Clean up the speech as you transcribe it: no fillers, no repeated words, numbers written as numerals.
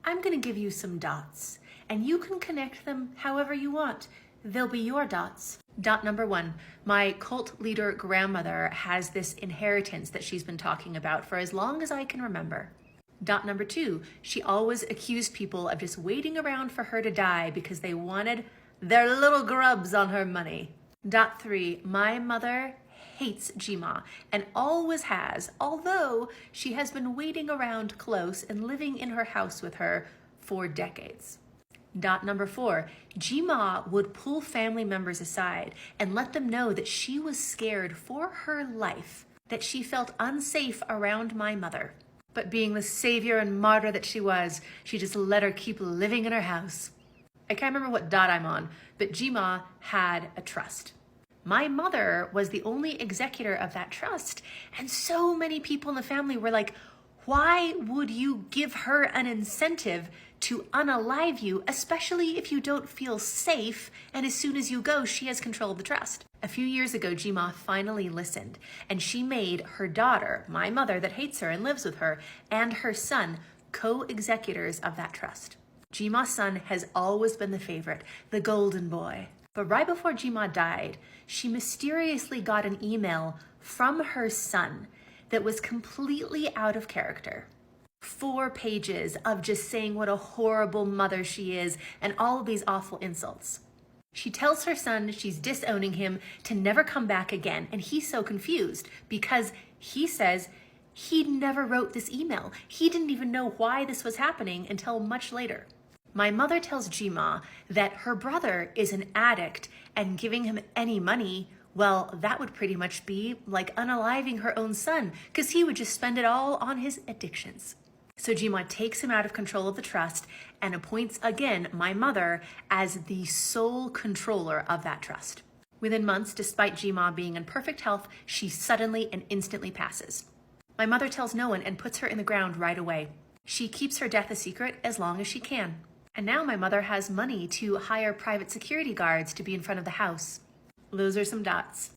I'm going to give you some dots, and you can connect them however you want. They'll be your dots. Dot number 1, my cult leader grandmother has this inheritance that she's been talking about for as long as I can remember. Dot number 2, she always accused people of just waiting around for her to die because they wanted their little grubs on her money. Dot 3, my mother hates Jima and always has, although she has been waiting around close and living in her house with her for decades. Dot number 4, Jima would pull family members aside and let them know that she was scared for her life, that she felt unsafe around my mother. But being the savior and martyr that she was, she just let her keep living in her house. I can't remember what dot I'm on, but Jima had a trust. My mother was the only executor of that trust, and so many people in the family were like, why would you give her an incentive to unalive you, especially if you don't feel safe, and as soon as you go, she has control of the trust? A few years ago, Jima finally listened, and she made her daughter, my mother that hates her and lives with her, and her son co-executors of that trust. Jima's son has always been the favorite, the golden boy. But right before Jima died, she mysteriously got an email from her son that was completely out of character. 4 pages of just saying what a horrible mother she is and all of these awful insults. She tells her son she's disowning him to never come back again, and he's so confused because he says he never wrote this email. He didn't even know why this was happening until much later. My mother tells Jima that her brother is an addict and giving him any money, well, that would pretty much be like unaliving her own son because he would just spend it all on his addictions. So Jima takes him out of control of the trust and appoints again my mother as the sole controller of that trust. Within months, despite Jima being in perfect health, she suddenly and instantly passes. My mother tells no one and puts her in the ground right away. She keeps her death a secret as long as she can. And now my mother has money to hire private security guards to be in front of the house. Those are some dots.